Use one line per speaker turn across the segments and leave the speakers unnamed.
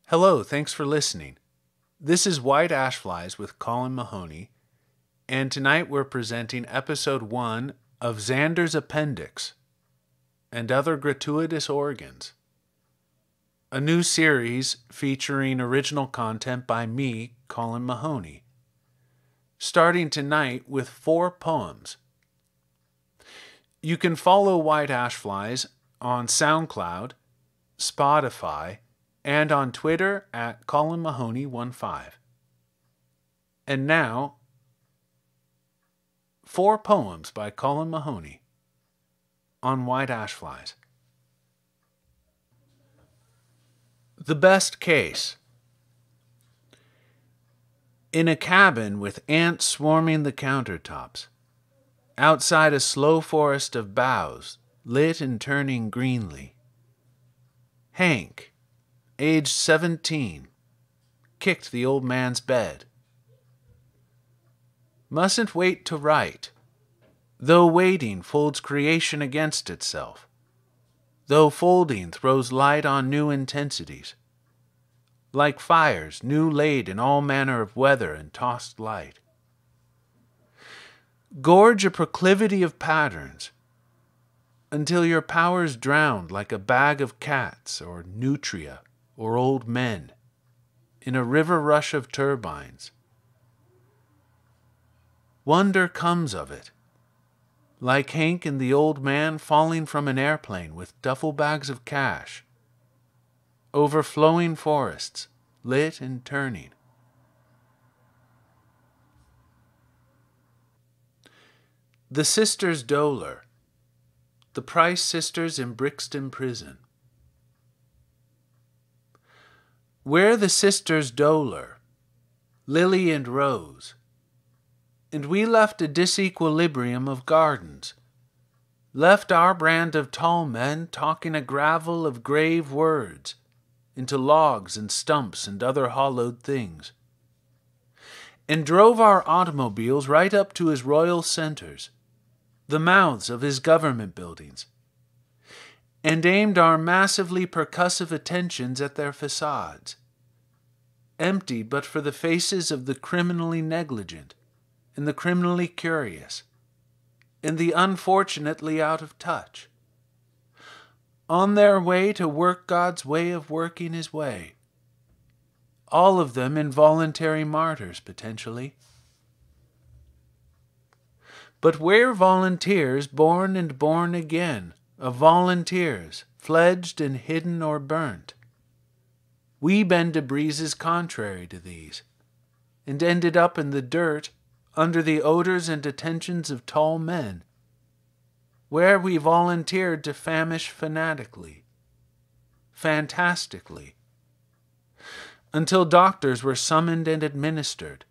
Hello, thanks for listening. This is White Ashflies with Colin Mahoney, and tonight we're presenting Episode 1 of Zander's Appendix and Other Gratuitous Organs, a new series featuring original content by me, Colin Mahoney, starting tonight with 4 poems. You can follow White Ashflies on SoundCloud, Spotify, and on Twitter at Colin Mahoney15. And now, 4 poems by Colin Mahoney on White Ashflies. The Best Case. In a cabin with ants swarming the countertops, outside a slow forest of boughs lit and turning greenly, Hank, aged 17, kicked the old man's bed. Mustn't wait to write, though waiting folds creation against itself, though folding throws light on new intensities, like fires new laid in all manner of weather and tossed light. Gorge a proclivity of patterns, until your power's drowned like a bag of cats or nutria or old men in a river rush of turbines. Wonder comes of it, like Hank and the old man falling from an airplane with duffel bags of cash, overflowing forests, lit and turning. The Sisters Dolor, the Price sisters in Brixton Prison. We're the Sisters Dolor, Lily and Rose, and we left a disequilibrium of gardens, left our brand of tall men talking a gravel of grave words into logs and stumps and other hollowed things, and drove our automobiles right up to his royal centers, the mouths of his government buildings, and aimed our massively percussive attentions at their facades, empty but for the faces of the criminally negligent and the criminally curious and the unfortunately out of touch, on their way to work God's way of working his way, all of them involuntary martyrs potentially. But we're volunteers born and born again, of volunteers, fledged and hidden or burnt. We bend to breezes contrary to these, and ended up in the dirt under the odors and attentions of tall men, where we volunteered to famish fanatically, fantastically, until doctors were summoned and administered,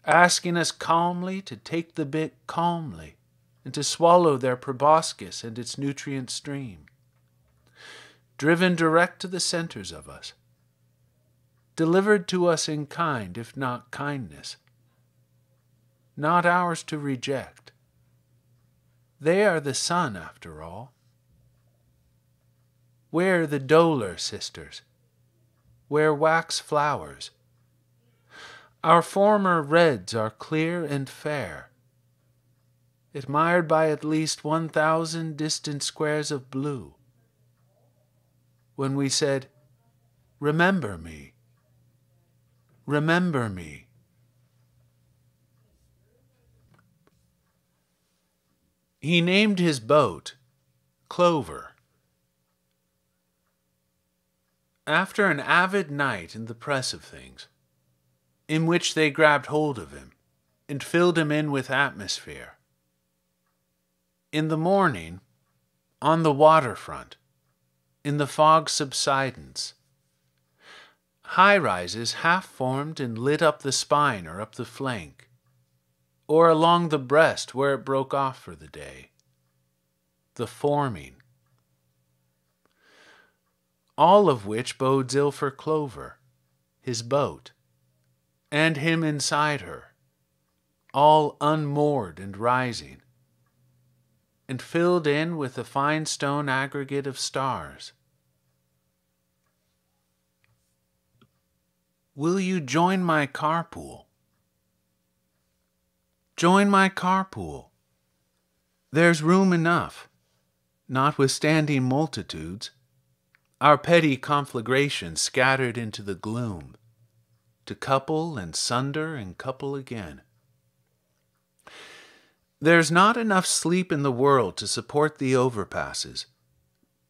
asking us calmly to take the bit calmly and to swallow their proboscis and its nutrient stream, driven direct to the centers of us, delivered to us in kind, if not kindness, not ours to reject. They are the sun, after all. We're the Dolor sisters. We're wax flowers. Our former reds are clear and fair, admired by at least 1,000 distant squares of blue. When we said, "Remember me, remember me." He named his boat Clover. After an avid night in the press of things, in which they grabbed hold of him and filled him in with atmosphere, in the morning, on the waterfront, in the fog subsidence, high-rises half-formed and lit up the spine or up the flank, or along the breast where it broke off for the day, the forming, all of which bodes ill for Clover, his boat, and him inside her, all unmoored and rising, and filled in with the fine stone aggregate of stars. Will you join my carpool? Join my carpool. There's room enough, notwithstanding multitudes, our petty conflagrations scattered into the gloom, to couple and sunder and couple again. There's not enough sleep in the world to support the overpasses,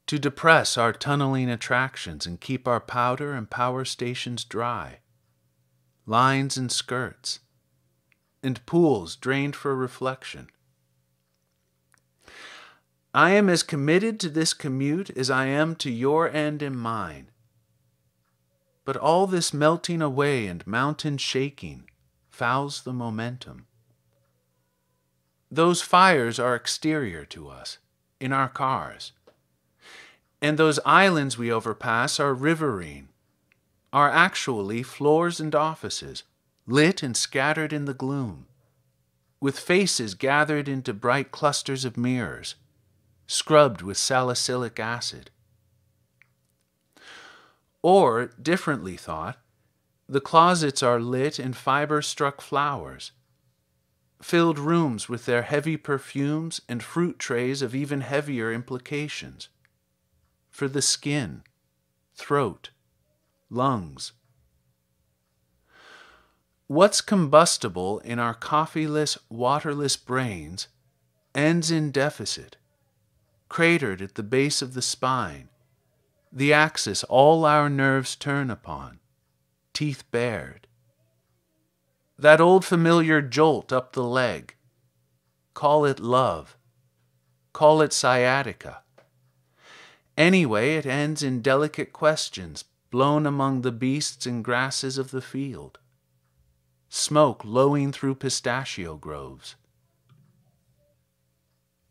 to depress our tunneling attractions and keep our powder and power stations dry, lines and skirts, and pools drained for reflection. I am as committed to this commute as I am to your end and mine. But all this melting away and mountain shaking fouls the momentum. Those fires are exterior to us, in our cars. And those islands we overpass are riverine, are actually floors and offices, lit and scattered in the gloom, with faces gathered into bright clusters of mirrors, scrubbed with salicylic acid. Or, differently thought, the closets are lit in fiber-struck flowers, filled rooms with their heavy perfumes and fruit trays of even heavier implications, for the skin, throat, lungs. What's combustible in our coffeeless, waterless brains ends in deficit, cratered at the base of the spine, the axis all our nerves turn upon, teeth bared. That old familiar jolt up the leg, call it love, call it sciatica. Anyway, it ends in delicate questions blown among the beasts and grasses of the field, smoke lowing through pistachio groves.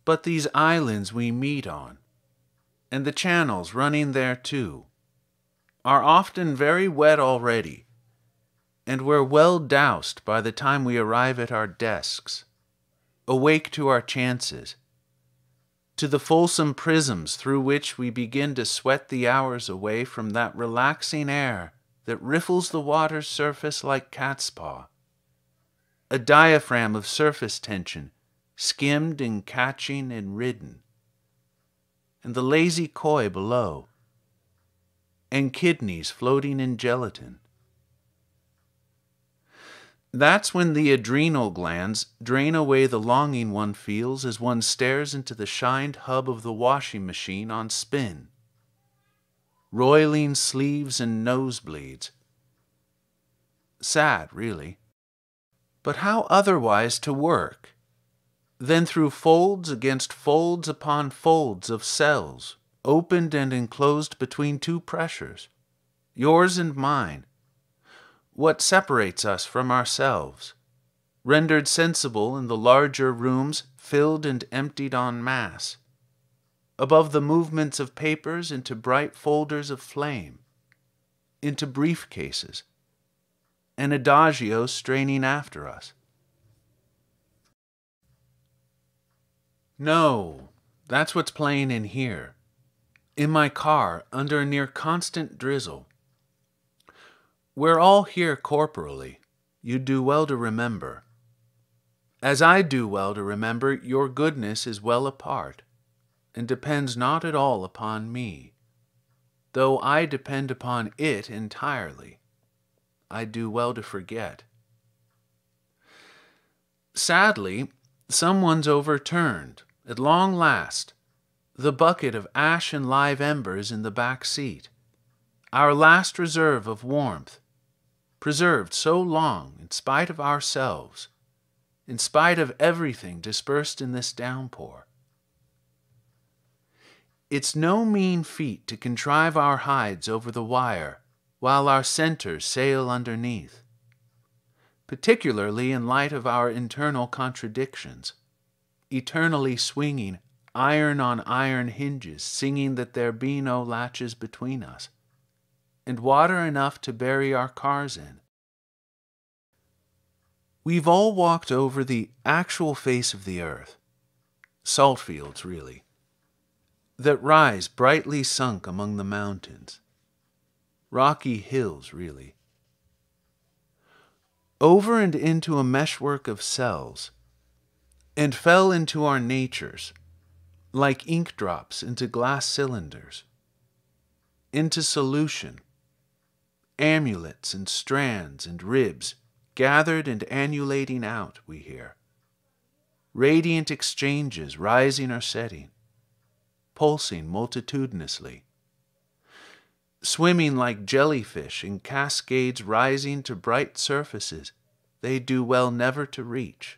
But these islands we meet on, and the channels running there too, are often very wet already, and we're well doused by the time we arrive at our desks, awake to our chances, to the fulsome prisms through which we begin to sweat the hours away from that relaxing air that riffles the water's surface like cat's paw, a diaphragm of surface tension skimmed and catching and ridden, and the lazy koi below, and kidneys floating in gelatin. That's when the adrenal glands drain away the longing one feels as one stares into the shined hub of the washing machine on spin. Roiling sleeves and nosebleeds. Sad, really. But how otherwise to work than through folds against folds upon folds of cells, opened and enclosed between two pressures, yours and mine, what separates us from ourselves, rendered sensible in the larger rooms filled and emptied en masse, above the movements of papers into bright folders of flame, into briefcases, an adagio straining after us. No, that's what's playing in here, in my car under a near constant drizzle. We're all here corporally, you do well to remember. As I do well to remember, your goodness is well apart, and depends not at all upon me, though I depend upon it entirely. I do well to forget. Sadly, someone's overturned, at long last, the bucket of ash and live embers in the back seat, our last reserve of warmth, preserved so long in spite of ourselves, in spite of everything dispersed in this downpour. It's no mean feat to contrive our hides over the wire while our centers sail underneath, particularly in light of our internal contradictions, eternally swinging iron on iron hinges, singing that there be no latches between us, and water enough to bury our cars in. We've all walked over the actual face of the earth, salt fields really, that rise brightly sunk among the mountains, rocky hills really, over and into a meshwork of cells, and fell into our natures, like ink drops into glass cylinders, into solution, amulets and strands and ribs, gathered and annulating out, we hear. Radiant exchanges rising or setting, pulsing multitudinously, swimming like jellyfish in cascades rising to bright surfaces they do well never to reach.